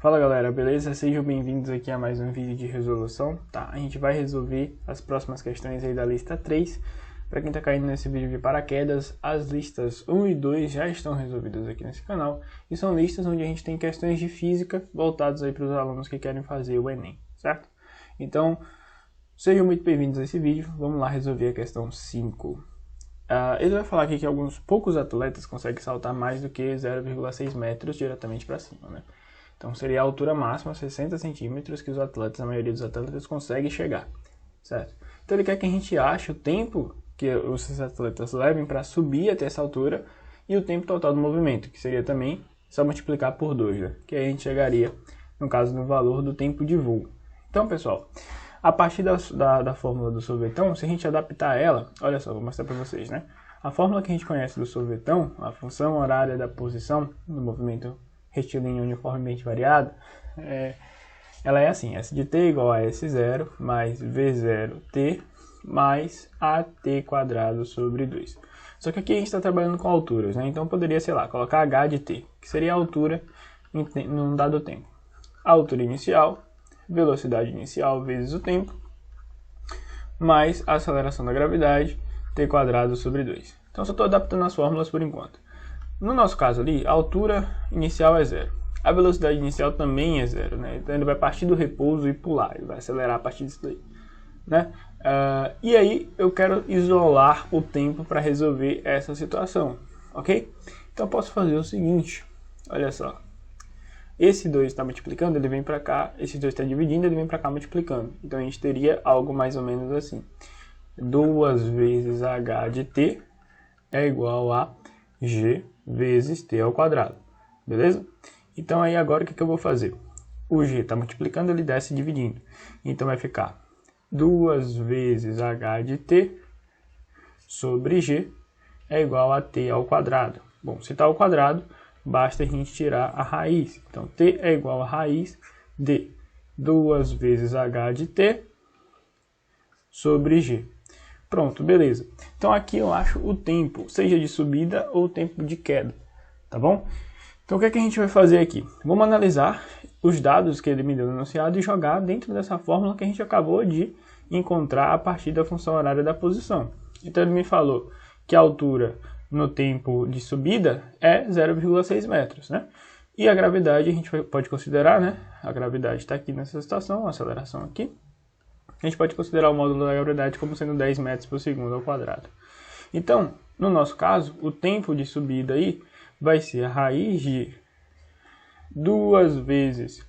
Fala galera, beleza? Sejam bem-vindos aqui a mais um vídeo de resolução, tá? A gente vai resolver as próximas questões aí da lista 3. Para quem tá caindo nesse vídeo de paraquedas, as listas 1 e 2 já estão resolvidas aqui nesse canal. E são listas onde a gente tem questões de física voltadas aí para os alunos que querem fazer o Enem, certo? Então, sejam muito bem-vindos a esse vídeo. Vamos lá resolver a questão 5. Ele vai falar aqui que alguns poucos atletas conseguem saltar mais do que 0,6 metros diretamente para cima, né? Então seria a altura máxima, 60 centímetros, que a maioria dos atletas consegue chegar, certo? Então ele quer que a gente ache o tempo que esses atletas levem para subir até essa altura e o tempo total do movimento, que seria também só multiplicar por 2, né? Que aí a gente chegaria, no caso, no valor do tempo de voo. Então, pessoal, a partir da fórmula do sorvetão, se a gente adaptar ela, olha só, vou mostrar para vocês, né? A fórmula que a gente conhece do sorvetão, a função horária da posição do movimento retilíneo uniformemente variado, ela é assim: S de t igual a S0 mais V0t mais AT quadrado sobre 2. Só que aqui a gente está trabalhando com alturas, né? Então poderia, sei lá, colocar H de t, que seria a altura num dado tempo. A altura inicial, velocidade inicial vezes o tempo, mais a aceleração da gravidade, t quadrado sobre 2. Então só estou adaptando as fórmulas por enquanto. No nosso caso ali, a altura inicial é 0. A velocidade inicial também é 0, né? Então ele vai partir do repouso e pular, ele vai acelerar a partir disso daí, né? E aí eu quero isolar o tempo para resolver essa situação, ok? Então eu posso fazer o seguinte, olha só. Esse 2 está multiplicando, ele vem para cá, esse 2 está dividindo, ele vem para cá multiplicando. Então a gente teria algo mais ou menos assim. 2 vezes h de t é igual a g vezes t ao quadrado, beleza? Então aí agora o que eu vou fazer? O g está multiplicando, ele desce dividindo. Então vai ficar 2 vezes h de t sobre g é igual a t ao quadrado. Bom, se está ao quadrado, basta a gente tirar a raiz. Então t é igual a raiz de 2 vezes h de t sobre g. Pronto, beleza. Então aqui eu acho o tempo, seja de subida ou tempo de queda, tá bom? Então o que é que a gente vai fazer aqui? Vamos analisar os dados que ele me deu no enunciado e jogar dentro dessa fórmula que a gente acabou de encontrar a partir da função horária da posição. Então ele me falou que a altura no tempo de subida é 0,6 metros, né? E a gravidade a gente pode considerar, né? A gravidade está aqui nessa situação, a aceleração aqui. A gente pode considerar o módulo da gravidade como sendo 10 metros por segundo ao quadrado. Então, no nosso caso, o tempo de subida aí vai ser a raiz de 2 vezes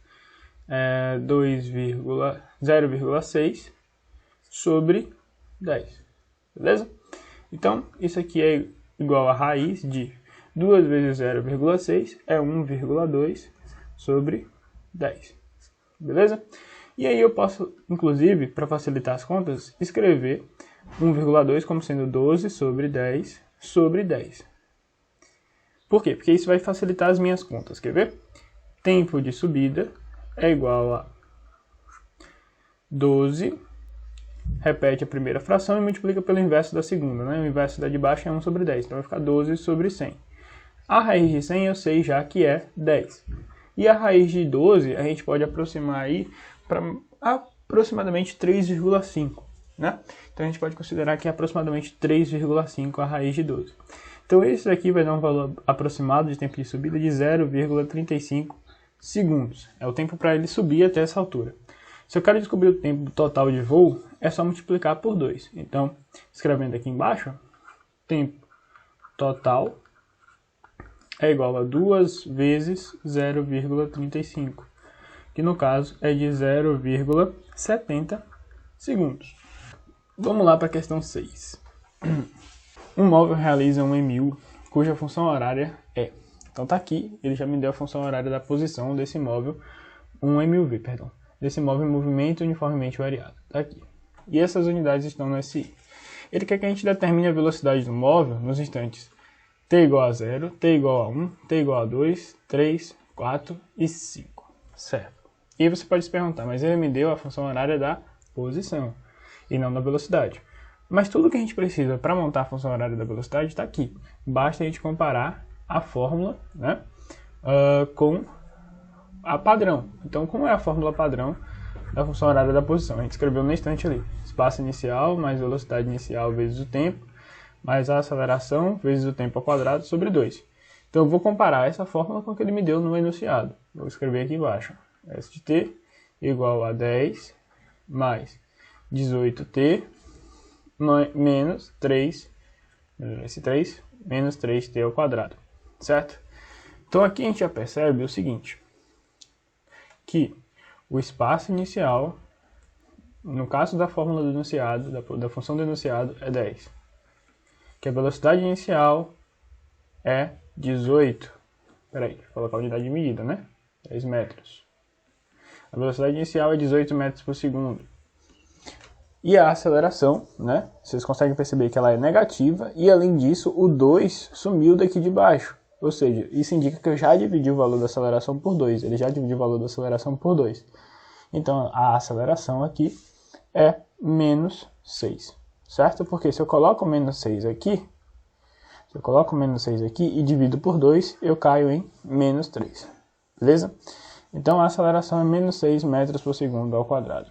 0,6 sobre 10, beleza? Então, isso aqui é igual a raiz de 2 vezes 0,6 é 1,2 sobre 10, beleza? E aí eu posso, inclusive, para facilitar as contas, escrever 1,2 como sendo 12 sobre 10 sobre 10. Por quê? Porque isso vai facilitar as minhas contas, quer ver? Tempo de subida é igual a 12, repete a primeira fração e multiplica pelo inverso da segunda, né? O inverso da de baixo é 1 sobre 10, então vai ficar 12 sobre 100. A raiz de 100 eu sei já que é 10. E a raiz de 12 a gente pode aproximar aí para aproximadamente 3,5, né? Então a gente pode considerar que é aproximadamente 3,5 a raiz de 12. Então esse aqui vai dar um valor aproximado de tempo de subida de 0,35 segundos. É o tempo para ele subir até essa altura. Se eu quero descobrir o tempo total de voo, é só multiplicar por 2. Então, escrevendo aqui embaixo, tempo total é igual a 2 vezes 0,35, que no caso é de 0,70 segundos. Vamos lá para a questão 6. Um móvel realiza um em 1000, cuja função horária é... Então tá aqui, ele já me deu a função horária da posição desse móvel, um em 1000V, perdão. Desse móvel em movimento uniformemente variado. Tá aqui. E essas unidades estão no SI. Ele quer que a gente determine a velocidade do móvel nos instantes t igual a 0, t igual a 1, t igual a 2, 3, 4 e 5. Certo. E aí você pode se perguntar, mas ele me deu a função horária da posição e não da velocidade. Mas tudo que a gente precisa para montar a função horária da velocidade está aqui. Basta a gente comparar a fórmula, né, com a padrão. Então, como é a fórmula padrão da função horária da posição? A gente escreveu na estante ali. Espaço inicial mais velocidade inicial vezes o tempo, mais a aceleração vezes o tempo ao quadrado sobre 2. Então, eu vou comparar essa fórmula com o que ele me deu no enunciado. Vou escrever aqui embaixo. S de t igual a 10 mais 18t menos 3, esse 3, menos 3t ao quadrado, certo? Então aqui a gente já percebe o seguinte, que o espaço inicial, no caso da fórmula do enunciado, da função do enunciado, é 10. Que a velocidade inicial é 18. Peraí, vou colocar a unidade de medida, né? 10 metros. A velocidade inicial é 18 metros por segundo. E a aceleração, né? Vocês conseguem perceber que ela é negativa. E além disso, o 2 sumiu daqui de baixo. Ou seja, isso indica que eu já dividi o valor da aceleração por 2. Ele já dividiu o valor da aceleração por 2. Então, a aceleração aqui é menos 6. Certo? Porque se eu coloco menos 6 aqui, e divido por 2, eu caio em menos 3. Beleza? Então, a aceleração é menos 6 metros por segundo ao quadrado.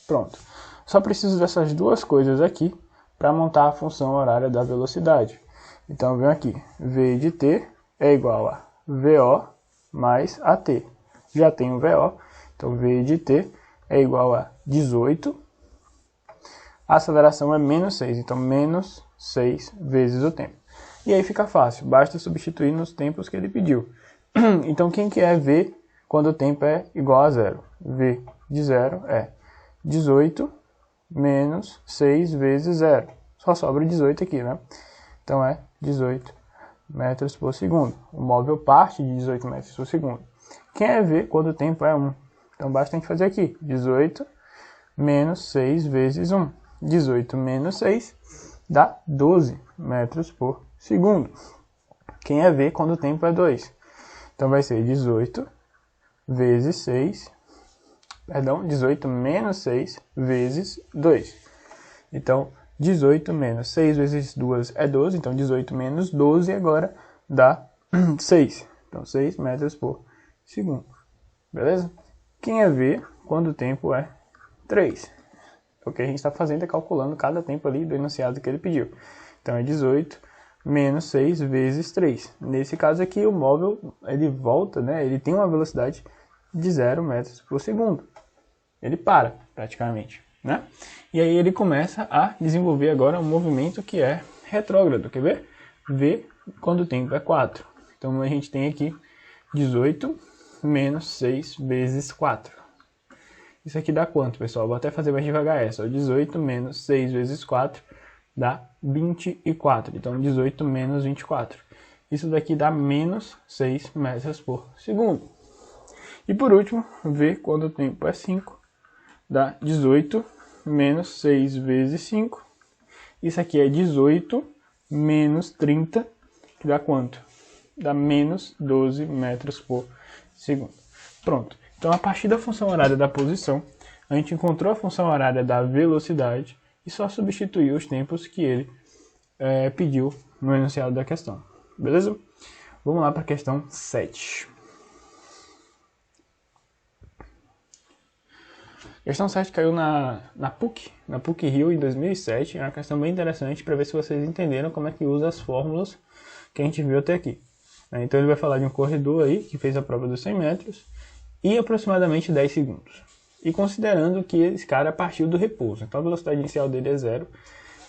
Pronto. Só preciso dessas duas coisas aqui para montar a função horária da velocidade. Então, eu venho aqui. V de t é igual a VO mais AT. Já tenho VO. Então, V de t é igual a 18. A aceleração é menos 6. Então, menos 6 vezes o tempo. E aí fica fácil. Basta substituir nos tempos que ele pediu. Então, quem que é V quando o tempo é igual a zero? V de zero é 18 menos 6 vezes 0. Só sobra 18 aqui, né? Então é 18 metros por segundo. O móvel parte de 18 metros por segundo. Quem é V quando o tempo é 1? Então basta a gente fazer aqui. 18 menos 6 vezes 1. 18 menos 6 dá 12 metros por segundo. Quem é V quando o tempo é 2? Então vai ser 18 vezes 6... 18 menos 6 vezes 2. Então, 18 menos 6 vezes 2 é 12. Então, 18 menos 12 agora dá 6. Então, 6 metros por segundo. Beleza? Quem é V quando o tempo é 3? O que a gente está fazendo é calculando cada tempo ali do enunciado que ele pediu. Então, é 18 menos 6 vezes 3. Nesse caso aqui, o móvel, ele volta, né? Ele tem uma velocidade de 0 metros por segundo. Ele para, praticamente, né? E aí ele começa a desenvolver agora um movimento que é retrógrado, quer ver? V quando o tempo é 4. Então a gente tem aqui 18 menos 6 vezes 4. Isso aqui dá quanto, pessoal? Vou até fazer mais devagar essa. 18 menos 6 vezes 4 dá 24. Então 18 menos 24. Isso daqui dá menos 6 metros por segundo. E por último, V quando o tempo é 5, dá 18 menos 6 vezes 5. Isso aqui é 18 menos 30, que dá quanto? Dá menos 12 metros por segundo. Pronto. Então, a partir da função horária da posição, a gente encontrou a função horária da velocidade e só substituiu os tempos que ele pediu no enunciado da questão. Beleza? Vamos lá para a questão 7. A questão 7 caiu na PUC Rio em 2007. É uma questão bem interessante para ver se vocês entenderam como é que usa as fórmulas que a gente viu até aqui. Então ele vai falar de um corredor aí que fez a prova dos 100 metros e aproximadamente 10 segundos. E considerando que esse cara partiu do repouso. Então a velocidade inicial dele é 0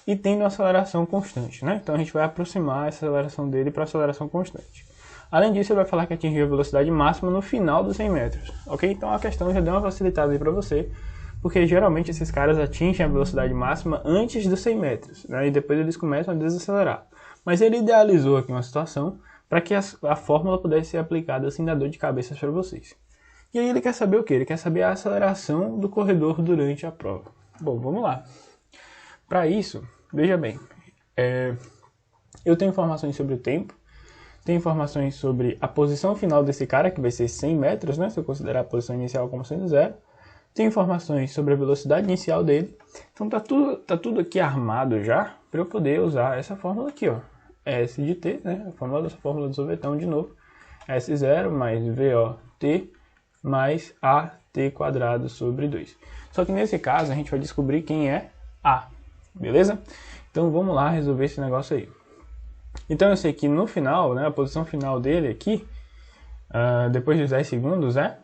e tendo uma aceleração constante, né? Então a gente vai aproximar a aceleração dele para a aceleração constante. Além disso, ele vai falar que atingiu a velocidade máxima no final dos 100 metros, ok? Então a questão já deu uma facilitada aí para você, porque geralmente esses caras atingem a velocidade máxima antes dos 100 metros, né? E depois eles começam a desacelerar. Mas ele idealizou aqui uma situação para que a fórmula pudesse ser aplicada sem dar dor de cabeça para vocês. E aí ele quer saber o quê? Ele quer saber a aceleração do corredor durante a prova. Bom, vamos lá. Para isso, veja bem, eu tenho informações sobre o tempo, tem informações sobre a posição final desse cara, que vai ser 100 metros, né? Se eu considerar a posição inicial como sendo 0. Tem informações sobre a velocidade inicial dele. Então tá tudo aqui armado já para eu poder usar essa fórmula aqui, ó. S de t, né? A fórmula do sorvetão de novo. S0 mais VOT mais AT² sobre 2. Só que nesse caso a gente vai descobrir quem é A, beleza? Então vamos lá resolver esse negócio aí. Então eu sei que no final, né, a posição final dele aqui, depois de 10 segundos, é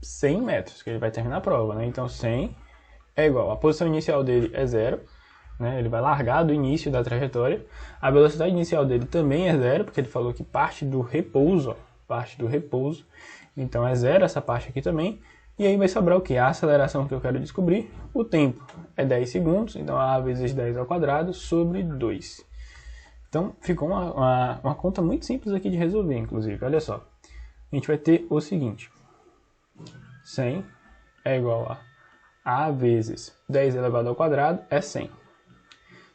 100 metros, que ele vai terminar a prova, né? Então 100 é igual, a posição inicial dele é 0, né? Ele vai largar do início da trajetória. A velocidade inicial dele também é 0, porque ele falou que parte do repouso, ó, parte do repouso. Então é 0 essa parte aqui também. E aí vai sobrar o que? A aceleração que eu quero descobrir. O tempo é 10 segundos, então A vezes 10² sobre 2. Então ficou uma conta muito simples aqui de resolver, inclusive. Olha só, a gente vai ter o seguinte. 100 é igual a vezes 10 elevado ao quadrado é 100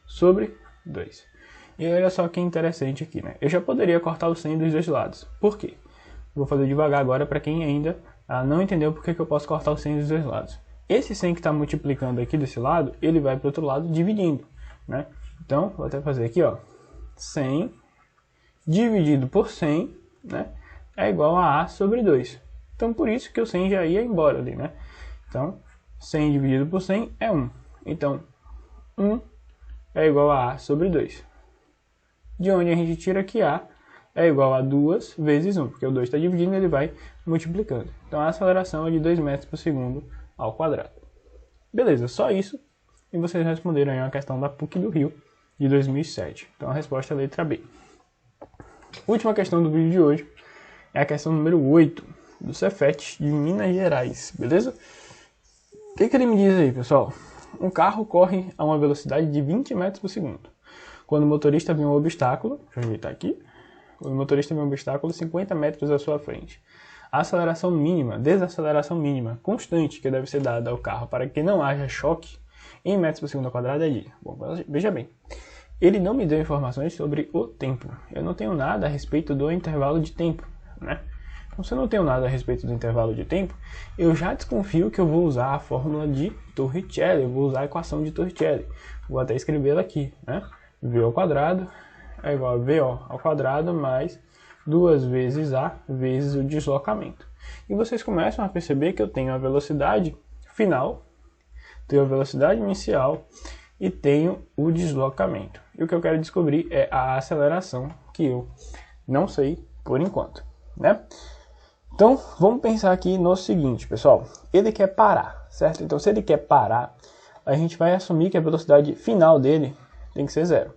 sobre 2. E olha só que interessante aqui, né? Eu já poderia cortar o 100 dos dois lados. Por quê? Vou fazer devagar agora para quem ainda não entendeu por que eu posso cortar o 100 dos dois lados. Esse 100 que está multiplicando aqui desse lado, ele vai para o outro lado dividindo, né? Então, vou até fazer aqui, ó. 100 dividido por 100, né? É igual a A sobre 2. Então, por isso que o 100 já ia embora ali, né? Então, 100 dividido por 100 é 1. Então, 1 é igual a A sobre 2. De onde a gente tira que A é igual a 2 vezes 1, porque o 2 está dividindo e ele vai multiplicando. Então, a aceleração é de 2 metros por segundo ao quadrado. Beleza, só isso. E vocês responderam aí uma questão da PUC do Rio, de 2007. Então, a resposta é a letra B. Última questão do vídeo de hoje é a questão número 8, do Cefet de Minas Gerais, beleza? O que ele me diz aí, pessoal? Um carro corre a uma velocidade de 20 metros por segundo. Quando o motorista vê um obstáculo, deixa eu ajeitar aqui, quando o motorista vê um obstáculo 50 metros à sua frente. A aceleração mínima, desaceleração mínima, constante que deve ser dada ao carro para que não haja choque em metros por segundo ao quadrado é de... Bom, veja bem, ele não me deu informações sobre o tempo. Eu não tenho nada a respeito do intervalo de tempo, né? Então, se eu não tenho nada a respeito do intervalo de tempo, eu já desconfio que eu vou usar a fórmula de Torricelli, eu vou usar a equação de Torricelli. Vou até escrevê-la aqui, né? V ao quadrado é igual a VO ao quadrado mais 2 vezes A vezes o deslocamento. E vocês começam a perceber que eu tenho a velocidade final, tenho a velocidade inicial e tenho o deslocamento. E o que eu quero descobrir é a aceleração, que eu não sei por enquanto, né? Então, vamos pensar aqui no seguinte, pessoal. Ele quer parar, certo? Então, se ele quer parar, a gente vai assumir que a velocidade final dele tem que ser 0.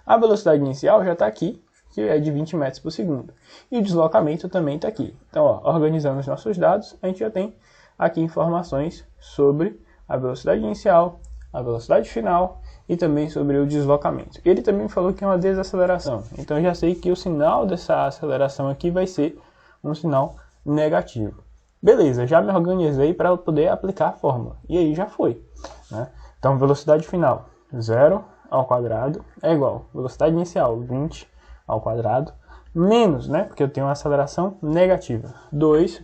A velocidade inicial já está aqui, que é de 20 metros por segundo. E o deslocamento também está aqui. Então, ó, organizando os nossos dados, a gente já tem aqui informações sobre a velocidade inicial, a velocidade final e também sobre o deslocamento. Ele também falou que é uma desaceleração. Então, eu já sei que o sinal dessa aceleração aqui vai ser um sinal negativo. Beleza, já me organizei para poder aplicar a fórmula. E aí já foi, né? Então, velocidade final, 0 ao quadrado é igual a velocidade inicial, 20 ao quadrado, menos, né? Porque eu tenho uma aceleração negativa. 2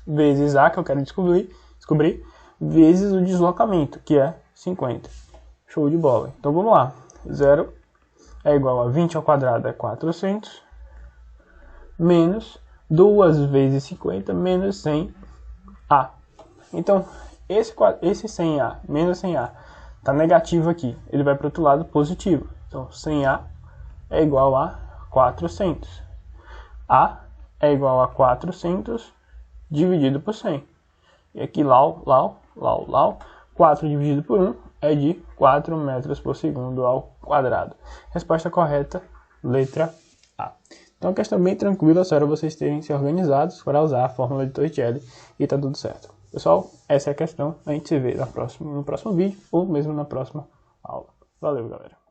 vezes A, que eu quero descobrir, vezes o deslocamento, que é 50. Show de bola. Então, vamos lá. 0 é igual a 20 ao quadrado, é 400, menos 2 vezes 50 menos 100A. Então, esse 100A menos 100A está negativo aqui. Ele vai para o outro lado positivo. Então, 100A é igual a 400. A é igual a 400 dividido por 100. E aqui, lau, 4 dividido por 1 é de 4 metros por segundo ao quadrado. Resposta correta, letra A. Então, a questão bem tranquila, só era vocês terem se organizados para usar a fórmula de Torricelli e tá tudo certo. Pessoal, essa é a questão. A gente se vê no próximo vídeo ou mesmo na próxima aula. Valeu, galera.